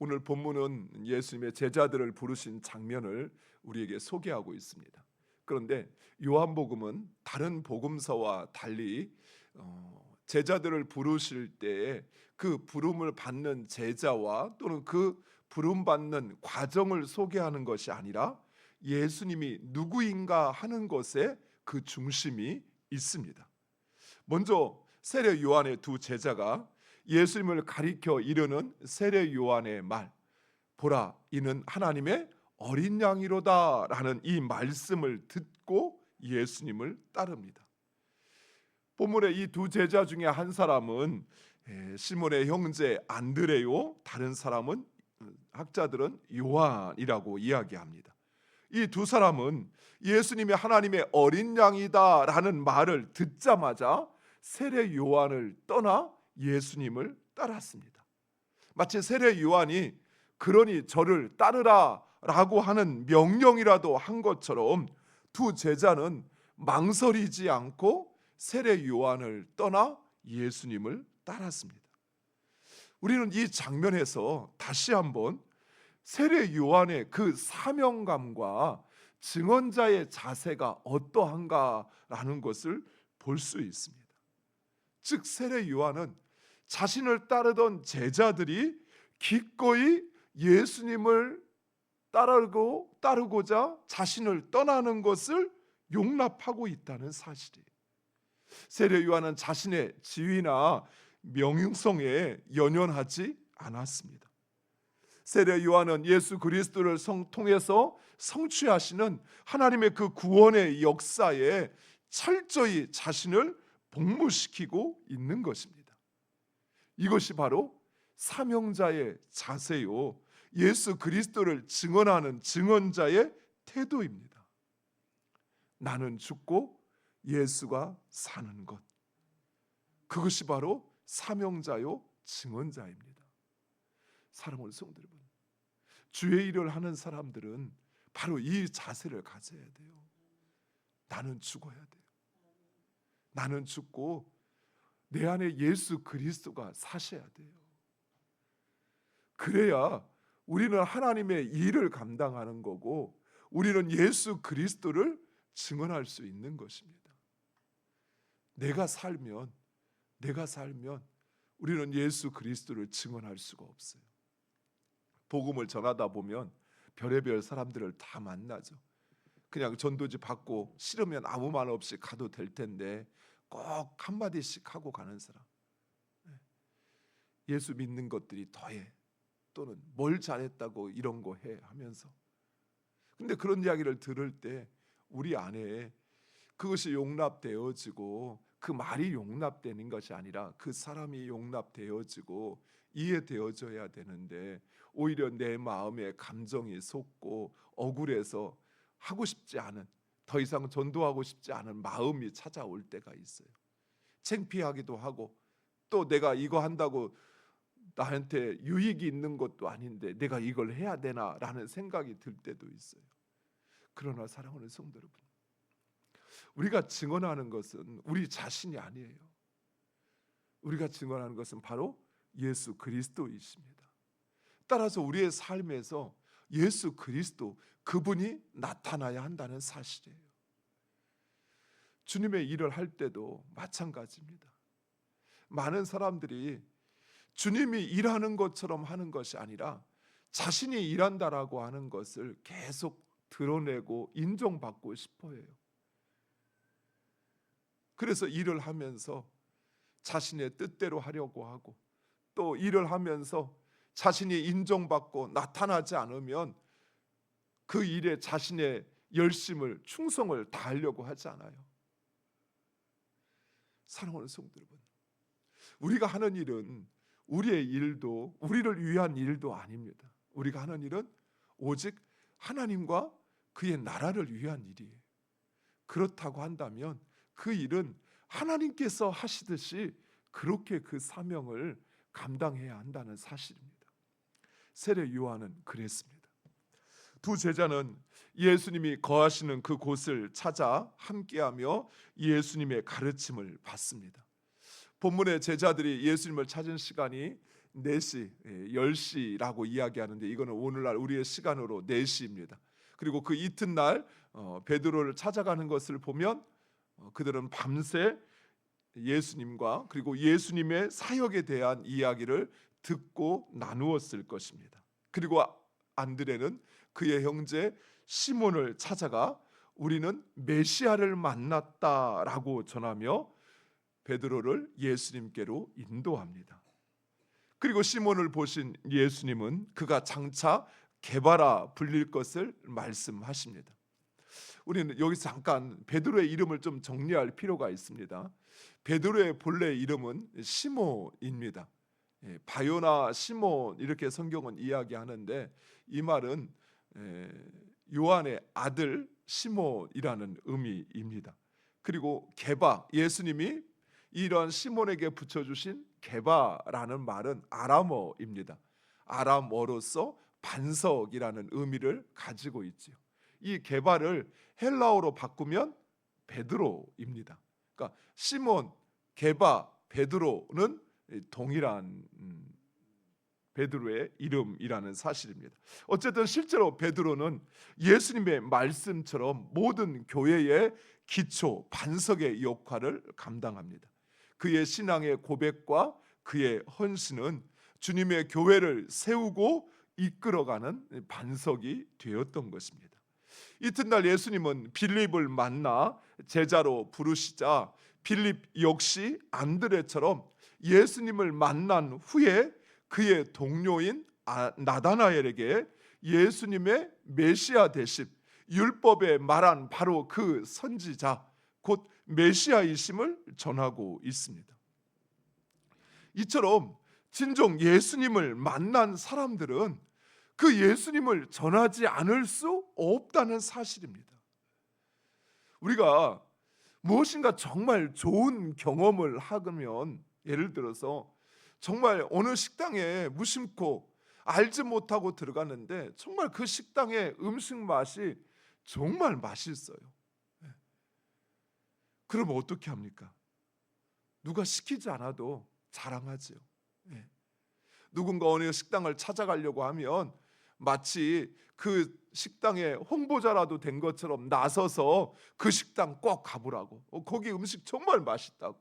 오늘 본문은 예수님의 제자들을 부르신 장면을 우리에게 소개하고 있습니다. 그런데 요한복음은 다른 복음서와 달리 제자들을 부르실 때에 그 부름을 받는 제자와 또는 그 부름 받는 과정을 소개하는 것이 아니라 예수님이 누구인가 하는 것에 그 중심이 있습니다. 먼저 세례 요한의 두 제자가 예수님을 가리켜 이르는 세례 요한의 말, 보라 이는 하나님의 어린 양이로다라는 이 말씀을 듣고 예수님을 따릅니다. 본문의 이 두 제자 중에 한 사람은 시몬의 형제 안드레요, 다른 사람은 학자들은 요한이라고 이야기합니다. 이 두 사람은 예수님이 하나님의 어린 양이다라는 말을 듣자마자 세례 요한을 떠나 예수님을 따랐습니다. 마치 세례 요한이 그러니 저를 따르라라고 하는 명령이라도 한 것처럼 두 제자는 망설이지 않고 세례 요한을 떠나 예수님을 따랐습니다. 우리는 이 장면에서 다시 한번 세례 요한의 그 사명감과 증언자의 자세가 어떠한가라는 것을 볼 수 있습니다. 즉 세례 요한은 자신을 따르던 제자들이 기꺼이 예수님을 따르고자 자신을 떠나는 것을 용납하고 있다는 사실이에요. 세례 요한은 자신의 지위나 명성에 연연하지 않았습니다. 세례 요한은 예수 그리스도를 통해서 성취하시는 하나님의 그 구원의 역사에 철저히 자신을 복무시키고 있는 것입니다. 이것이 바로 사명자의 자세요, 예수 그리스도를 증언하는 증언자의 태도입니다. 나는 죽고 예수가 사는 것, 그것이 바로 사명자요 증언자입니다. 사랑하는 성도 여러분, 주의 일을 하는 사람들은 바로 이 자세를 가져야 돼요. 나는 죽어야 돼요. 나는 죽고 내 안에 예수 그리스도가 사셔야 돼요. 그래야 우리는 하나님의 일을 감당하는 거고 우리는 예수 그리스도를 증언할 수 있는 것입니다. 내가 살면 우리는 예수 그리스도를 증언할 수가 없어요. 복음을 전하다 보면 별의별 사람들을 다 만나죠. 그냥 전도지 받고 싫으면 아무 말 없이 가도 될 텐데 꼭 한마디씩 하고 가는 사람, 예수 믿는 것들이 더해, 또는 뭘 잘했다고 이런 거 해 하면서, 근데 그런 이야기를 들을 때 우리 안에 그것이 용납되어지고 그 말이 용납되는 것이 아니라 그 사람이 용납되어지고 이해되어져야 되는데 오히려 내 마음에 감정이 솟고 억울해서 하고 싶지 않은, 더 이상 전도하고 싶지 않은 마음이 찾아올 때가 있어요. 창피하기도 하고 또 내가 이거 한다고 나한테 유익이 있는 것도 아닌데 내가 이걸 해야 되나라는 생각이 들 때도 있어요. 그러나 사랑하는 성도 여러분, 우리가 증언하는 것은 우리 자신이 아니에요. 우리가 증언하는 것은 바로 예수 그리스도이십니다. 따라서 우리의 삶에서 예수 그리스도, 그분이 나타나야 한다는 사실이에요. 주님의 일을 할 때도 마찬가지입니다. 많은 사람들이 주님이 일하는 것처럼 하는 것이 아니라 자신이 일한다라고 하는 것을 계속 드러내고 인정받고 싶어 해요. 그래서 일을 하면서 자신의 뜻대로 하려고 하고, 또 일을 하면서 자신이 인정받고 나타나지 않으면 그 일에 자신의 열심을, 충성을 다하려고 하지 않아요. 사랑하는 성도 여러분, 우리가 하는 일은 우리의 일도, 우리를 위한 일도 아닙니다. 우리가 하는 일은 오직 하나님과 그의 나라를 위한 일이에요. 그렇다고 한다면 그 일은 하나님께서 하시듯이 그렇게 그 사명을 감당해야 한다는 사실입니다. 세례 요한은 그랬습니다. 두 제자는 예수님이 거하시는 그 곳을 찾아 함께하며 예수님의 가르침을 받습니다. 본문의 제자들이 예수님을 찾은 시간이 4시, 10시라고 이야기하는데 이거는 오늘날 우리의 시간으로 4시입니다. 그리고 그 이튿날 베드로를 찾아가는 것을 보면 그들은 밤새 예수님과 그리고 예수님의 사역에 대한 이야기를 듣고 나누었을 것입니다. 그리고 안드레는 그의 형제 시몬을 찾아가 우리는 메시아를 만났다라고 전하며 베드로를 예수님께로 인도합니다. 그리고 시몬을 보신 예수님은 그가 장차 게바라 불릴 것을 말씀하십니다. 우리는 여기서 잠깐 베드로의 이름을 좀 정리할 필요가 있습니다. 베드로의 본래 이름은 시몬입니다. 바요나 시몬 이렇게 성경은 이야기하는데 이 말은 요한의 아들 시몬이라는 의미입니다. 그리고 게바, 예수님이 이런 시몬에게 붙여주신 게바라는 말은 아람어입니다. 아람어로서 반석이라는 의미를 가지고 있지요. 이 게바를 헬라어로 바꾸면 베드로입니다. 그러니까 시몬, 게바, 베드로는 동일한 베드로의 이름이라는 사실입니다. 어쨌든 실제로 베드로는 예수님의 말씀처럼 모든 교회의 기초, 반석의 역할을 감당합니다. 그의 신앙의 고백과 그의 헌신은 주님의 교회를 세우고 이끌어가는 반석이 되었던 것입니다. 이튿날 예수님은 빌립을 만나 제자로 부르시자 빌립 역시 안드레처럼 예수님을 만난 후에 그의 동료인 나다나엘에게 예수님의 메시아 되심, 율법에 말한 바로 그 선지자 곧 메시아이심을 전하고 있습니다. 이처럼 진정 예수님을 만난 사람들은 그 예수님을 전하지 않을 수 없다는 사실입니다. 우리가 무엇인가 정말 좋은 경험을 하면, 예를 들어서 정말 어느 식당에 무심코 알지 못하고 들어갔는데 정말 그 식당의 음식 맛이 정말 맛있어요. 그럼 어떻게 합니까? 누가 시키지 않아도 자랑하지요. 누군가 어느 식당을 찾아가려고 하면 마치 그 식당의 홍보자라도 된 것처럼 나서서 그 식당 꼭 가보라고, 거기 음식 정말 맛있다고.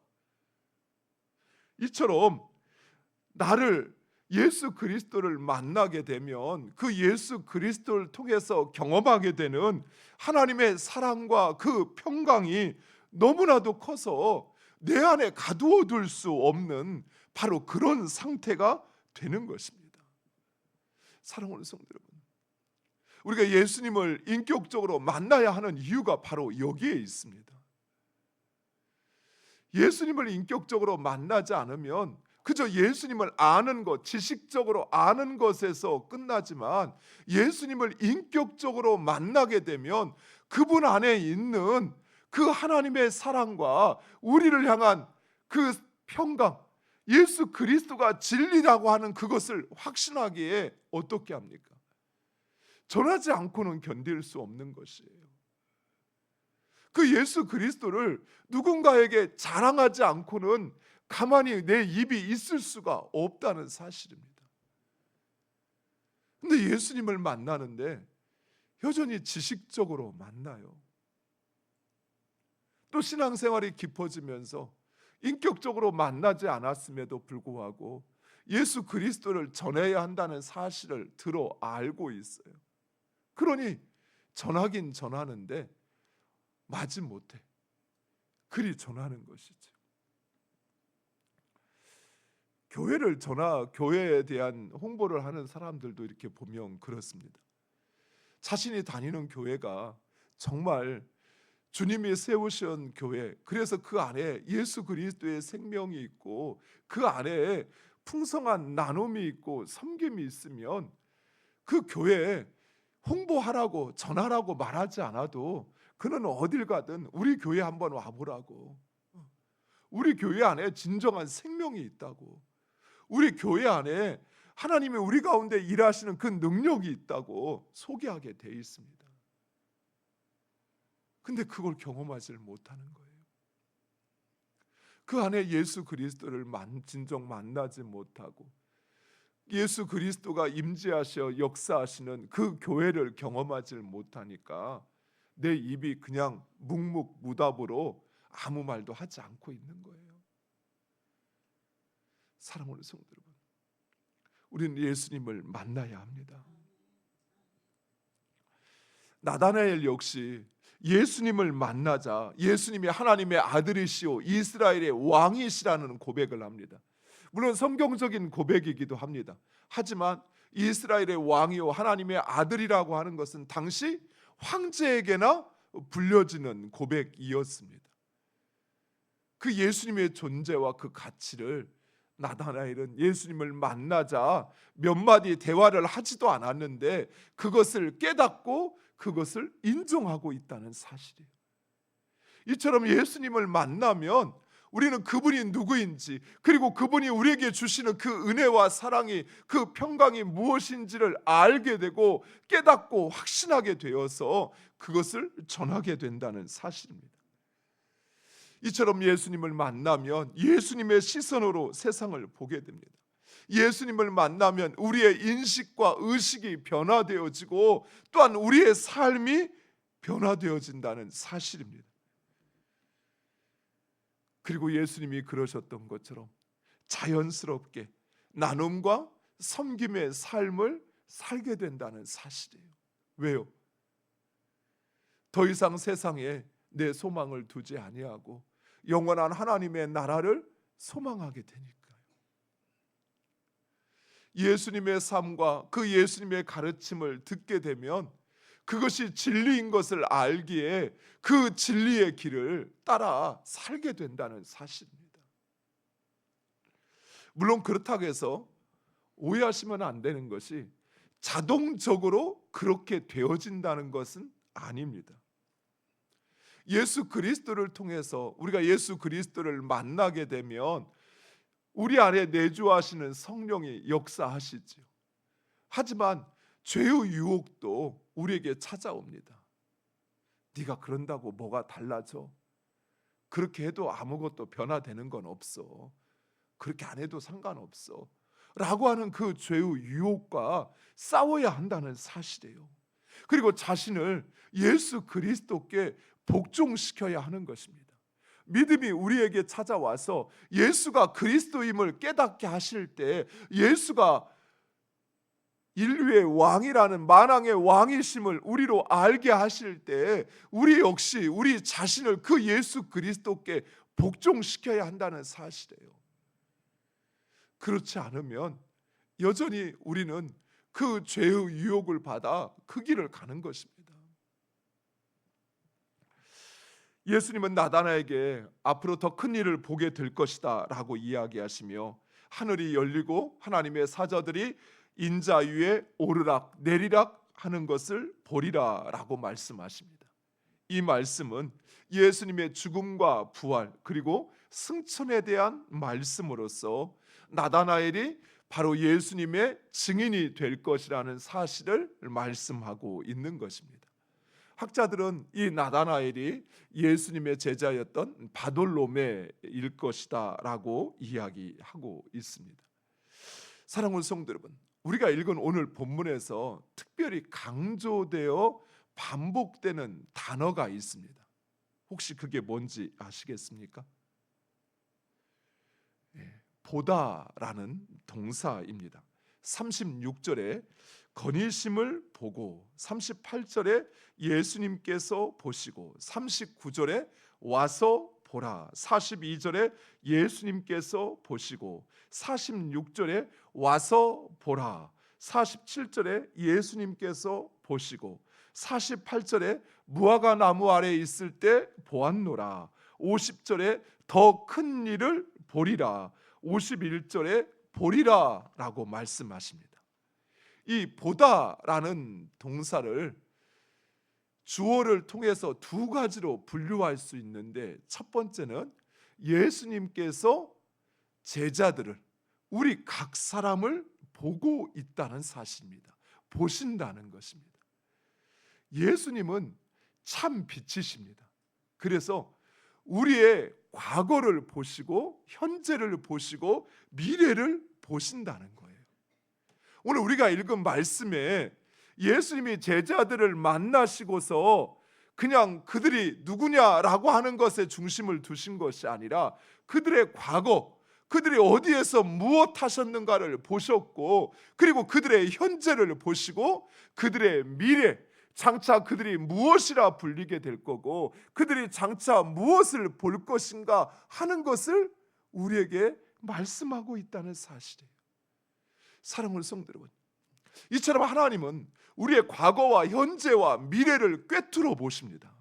이처럼 나를 예수 그리스도를 만나게 되면 그 예수 그리스도를 통해서 경험하게 되는 하나님의 사랑과 그 평강이 너무나도 커서 내 안에 가두어둘 수 없는 바로 그런 상태가 되는 것입니다. 사랑하는 성도 여러분, 우리가 예수님을 인격적으로 만나야 하는 이유가 바로 여기에 있습니다. 예수님을 인격적으로 만나지 않으면 그저 예수님을 아는 것, 지식적으로 아는 것에서 끝나지만 예수님을 인격적으로 만나게 되면 그분 안에 있는 그 하나님의 사랑과 우리를 향한 그 평강, 예수 그리스도가 진리라고 하는 그것을 확신하기에 어떻게 합니까? 전하지 않고는 견딜 수 없는 것이에요. 그 예수 그리스도를 누군가에게 자랑하지 않고는 가만히 내 입이 있을 수가 없다는 사실입니다. 근데 예수님을 만나는데 여전히 지식적으로 만나요. 또 신앙생활이 깊어지면서 인격적으로 만나지 않았음에도 불구하고 예수 그리스도를 전해야 한다는 사실을 들어 알고 있어요. 그러니 전하긴 전하는데 마지못해 그리 전하는 것이죠. 교회에 대한 홍보를 하는 사람들도 이렇게 보면 그렇습니다. 자신이 다니는 교회가 정말 주님이 세우신 교회, 그래서 그 안에 예수 그리스도의 생명이 있고 그 안에 풍성한 나눔이 있고 섬김이 있으면 그 교회에 홍보하라고 전하라고 말하지 않아도 그는 어딜 가든 우리 교회 한번 와보라고, 우리 교회 안에 진정한 생명이 있다고, 우리 교회 안에 하나님이 우리 가운데 일하시는 그 능력이 있다고 소개하게 돼 있습니다. 근데 그걸 경험하지를 못하는 거예요. 그 안에 예수 그리스도를 진정 만나지 못하고 예수 그리스도가 임재하셔 역사하시는 그 교회를 경험하지 못하니까 내 입이 그냥 묵묵무답으로 아무 말도 하지 않고 있는 거예요. 사랑하는 성도 여러분, 우리는 예수님을 만나야 합니다. 나다나엘 역시 예수님을 만나자 예수님이 하나님의 아들이시오 이스라엘의 왕이시라는 고백을 합니다. 물론 성경적인 고백이기도 합니다. 하지만 이스라엘의 왕이요 하나님의 아들이라고 하는 것은 당시 황제에게나 불려지는 고백이었습니다. 그 예수님의 존재와 그 가치를 나다나엘은 예수님을 만나자 몇 마디 대화를 하지도 않았는데 그것을 깨닫고 그것을 인정하고 있다는 사실이에요. 이처럼 예수님을 만나면 우리는 그분이 누구인지, 그리고 그분이 우리에게 주시는 그 은혜와 사랑이, 그 평강이 무엇인지를 알게 되고 깨닫고 확신하게 되어서 그것을 전하게 된다는 사실입니다. 이처럼 예수님을 만나면 예수님의 시선으로 세상을 보게 됩니다. 예수님을 만나면 우리의 인식과 의식이 변화되어지고 또한 우리의 삶이 변화되어진다는 사실입니다. 그리고 예수님이 그러셨던 것처럼 자연스럽게 나눔과 섬김의 삶을 살게 된다는 사실이에요. 왜요? 더 이상 세상에 내 소망을 두지 아니하고 영원한 하나님의 나라를 소망하게 되니까요. 예수님의 삶과 그 예수님의 가르침을 듣게 되면 그것이 진리인 것을 알기에 그 진리의 길을 따라 살게 된다는 사실입니다. 물론 그렇다고 해서 오해하시면 안 되는 것이 자동적으로 그렇게 되어진다는 것은 아닙니다. 예수 그리스도를 통해서 우리가 예수 그리스도를 만나게 되면 우리 안에 내주하시는 성령이 역사하시죠. 하지만 죄의 유혹도 우리에게 찾아옵니다. 네가 그런다고 뭐가 달라져? 그렇게 해도 아무것도 변화되는 건 없어. 그렇게 안 해도 상관없어. 라고 하는 그 죄의 유혹과 싸워야 한다는 사실이에요. 그리고 자신을 예수 그리스도께 복종시켜야 하는 것입니다. 믿음이 우리에게 찾아와서 예수가 그리스도임을 깨닫게 하실 때, 예수가 인류의 왕이라는 만왕의 왕이심을 우리로 알게 하실 때 우리 역시 우리 자신을 그 예수 그리스도께 복종시켜야 한다는 사실이에요. 그렇지 않으면 여전히 우리는 그 죄의 유혹을 받아 그 길을 가는 것입니다. 예수님은 나다나에게 앞으로 더 큰 일을 보게 될 것이다 라고 이야기하시며 하늘이 열리고 하나님의 사자들이 인자 위에 오르락 내리락 하는 것을 보리라 라고 말씀하십니다. 이 말씀은 예수님의 죽음과 부활 그리고 승천에 대한 말씀으로서 나다나엘이 바로 예수님의 증인이 될 것이라는 사실을 말씀하고 있는 것입니다. 학자들은 이 나다나엘이 예수님의 제자였던 바돌로메일 것이다 라고 이야기하고 있습니다. 사랑하는 성도 여러분, 우리가 읽은 오늘 본문에서 특별히 강조되어 반복되는 단어가 있습니다. 혹시 그게 뭔지 아시겠습니까? 보다라는 동사입니다. 36절에 건의심을 보고, 38절에 예수님께서 보시고, 39절에 와서 보라, 42절에 예수님께서 보시고, 46절에 와서 보라, 47절에 예수님께서 보시고, 48절에 무화과 나무 아래 있을 때 보았노라, 50절에 더 큰 일을 보리라, 51절에 보리라 라고 말씀하십니다. 이 보다라는 동사를 주어를 통해서 두 가지로 분류할 수 있는데, 첫 번째는 예수님께서 제자들을, 우리 각 사람을 보고 있다는 사실입니다. 보신다는 것입니다. 예수님은 참 빛이십니다. 그래서 우리의 과거를 보시고 현재를 보시고 미래를 보신다는 거예요. 오늘 우리가 읽은 말씀에 예수님이 제자들을 만나시고서 그냥 그들이 누구냐라고 하는 것에 중심을 두신 것이 아니라 그들의 과거, 그들이 어디에서 무엇 하셨는가를 보셨고, 그리고 그들의 현재를 보시고 그들의 미래, 장차 그들이 무엇이라 불리게 될 거고 그들이 장차 무엇을 볼 것인가 하는 것을 우리에게 말씀하고 있다는 사실이에요. 사랑하는 성도 여러분, 이처럼 하나님은 우리의 과거와 현재와 미래를 꿰뚫어 보십니다.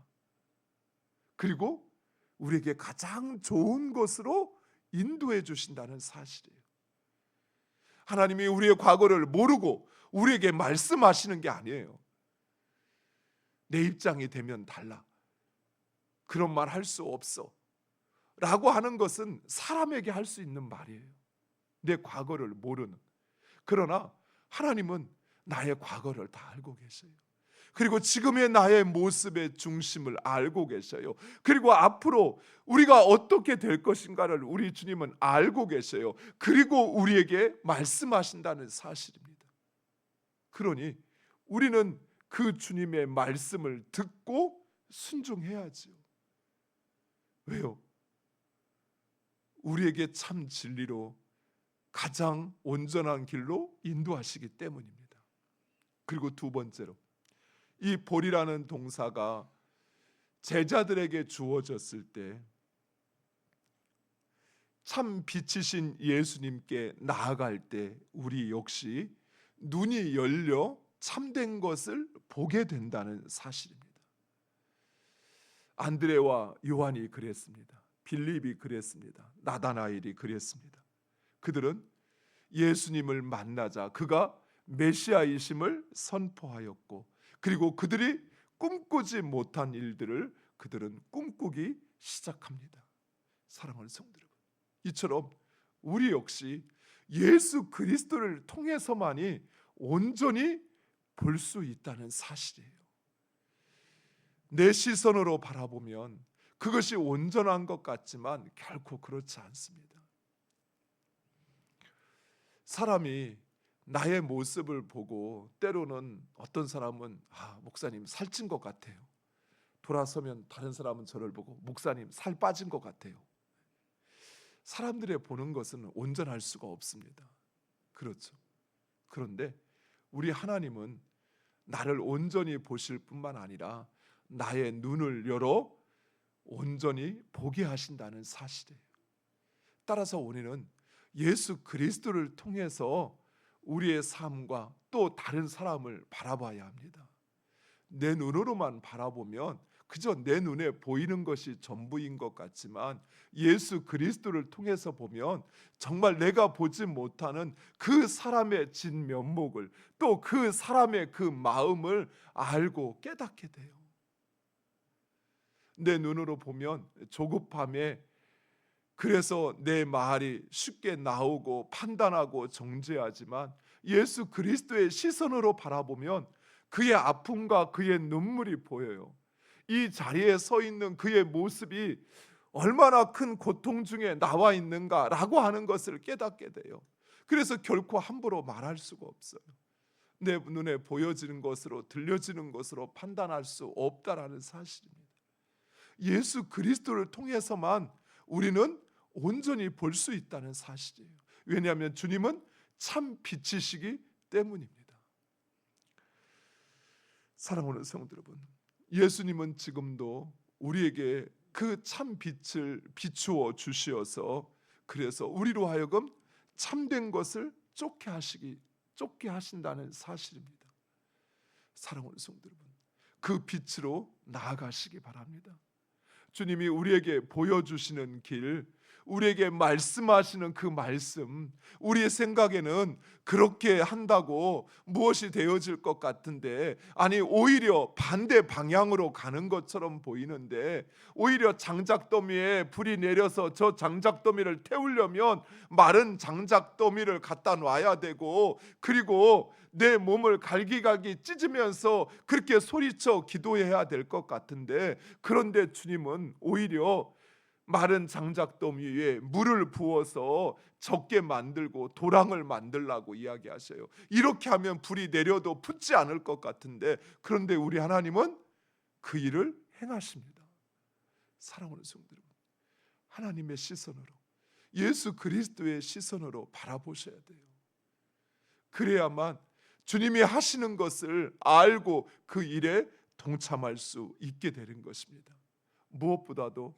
그리고 우리에게 가장 좋은 것으로 인도해 주신다는 사실이에요. 하나님이 우리의 과거를 모르고 우리에게 말씀하시는 게 아니에요. 내 입장이 되면 달라, 그런 말 할 수 없어 라고 하는 것은 사람에게 할 수 있는 말이에요. 내 과거를 모르는. 그러나 하나님은 나의 과거를 다 알고 계셔요. 그리고 지금의 나의 모습의 중심을 알고 계셔요. 그리고 앞으로 우리가 어떻게 될 것인가를 우리 주님은 알고 계셔요. 그리고 우리에게 말씀하신다는 사실입니다. 그러니 우리는 그 주님의 말씀을 듣고 순종해야지요. 왜요? 우리에게 참 진리로 가장 온전한 길로 인도하시기 때문입니다. 그리고 두 번째로, 이 볼이라는 동사가 제자들에게 주어졌을 때 참 빛이신 예수님께 나아갈 때 우리 역시 눈이 열려 참된 것을 보게 된다는 사실입니다. 안드레와 요한이 그랬습니다. 빌립이 그랬습니다. 나다나엘이 그랬습니다. 그들은 예수님을 만나자 그가 메시아이심을 선포하였고, 그리고 그들이 꿈꾸지 못한 일들을 그들은 꿈꾸기 시작합니다. 사랑하는 성도 여러분, 이처럼 우리 역시 예수 그리스도를 통해서만이 온전히 볼 수 있다는 사실이에요. 내 시선으로 바라보면 그것이 온전한 것 같지만 결코 그렇지 않습니다. 사람이 나의 모습을 보고 때로는 어떤 사람은 목사님 살찐 것 같아요. 돌아서면 다른 사람은 저를 보고 목사님 살 빠진 것 같아요. 사람들의 보는 것은 온전할 수가 없습니다. 그렇죠. 그런데 우리 하나님은 나를 온전히 보실 뿐만 아니라 나의 눈을 열어 온전히 보게 하신다는 사실이에요. 따라서 우리는 예수 그리스도를 통해서 우리의 삶과 또 다른 사람을 바라봐야 합니다. 내 눈으로만 바라보면 그저 내 눈에 보이는 것이 전부인 것 같지만 예수 그리스도를 통해서 보면 정말 내가 보지 못하는 그 사람의 진면목을, 또 그 사람의 그 마음을 알고 깨닫게 돼요. 내 눈으로 보면 조급함에 그래서 내 말이 쉽게 나오고 판단하고 정죄하지만 예수 그리스도의 시선으로 바라보면 그의 아픔과 그의 눈물이 보여요. 이 자리에 서 있는 그의 모습이 얼마나 큰 고통 중에 나와 있는가라고 하는 것을 깨닫게 돼요. 그래서 결코 함부로 말할 수가 없어요. 내 눈에 보여지는 것으로, 들려지는 것으로 판단할 수 없다라는 사실입니다. 예수 그리스도를 통해서만 우리는 온전히 볼 수 있다는 사실이에요. 왜냐하면 주님은 참 빛이시기 때문입니다. 사랑하는 성도 여러분, 예수님은 지금도 우리에게 그 참 빛을 비추어 주시어서 그래서 우리로 하여금 참된 것을 쫓게 하신다는 사실입니다. 사랑하는 성도 여러분, 그 빛으로 나아가시기 바랍니다. 주님이 우리에게 보여주시는 길, 우리에게 말씀하시는 그 말씀, 우리의 생각에는 그렇게 한다고 무엇이 되어질 것 같은데, 아니 오히려 반대 방향으로 가는 것처럼 보이는데, 오히려 장작더미에 불이 내려서 저 장작더미를 태우려면 마른 장작더미를 갖다 놔야 되고, 그리고 내 몸을 갈기갈기 찢으면서 그렇게 소리쳐 기도해야 될 것 같은데, 그런데 주님은 오히려 마른 장작돔 위에 물을 부어서 적게 만들고 도랑을 만들라고 이야기하셔요. 이렇게 하면 불이 내려도 붙지 않을 것 같은데, 그런데 우리 하나님은 그 일을 행하십니다. 사랑하는 성도 여러분, 하나님의 시선으로, 예수 그리스도의 시선으로 바라보셔야 돼요. 그래야만 주님이 하시는 것을 알고 그 일에 동참할 수 있게 되는 것입니다. 무엇보다도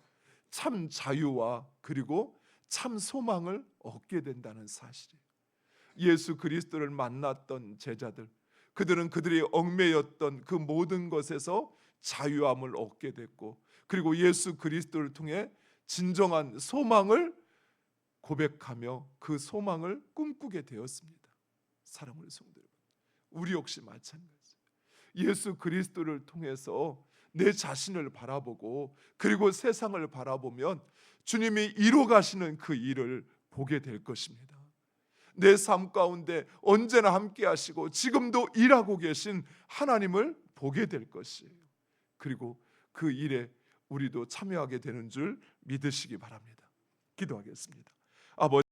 참 자유와 그리고 참 소망을 얻게 된다는 사실이에요. 예수 그리스도를 만났던 제자들, 그들은 그들이 얽매였던 그 모든 것에서 자유함을 얻게 됐고, 그리고 예수 그리스도를 통해 진정한 소망을 고백하며 그 소망을 꿈꾸게 되었습니다. 사랑하는 성도 여러분, 우리 역시 마찬가지예요. 예수 그리스도를 통해서 내 자신을 바라보고 그리고 세상을 바라보면 주님이 이루 가시는 그 일을 보게 될 것입니다. 내 삶 가운데 언제나 함께 하시고 지금도 일하고 계신 하나님을 보게 될 것이에요. 그리고 그 일에 우리도 참여하게 되는 줄 믿으시기 바랍니다. 기도하겠습니다. 아버지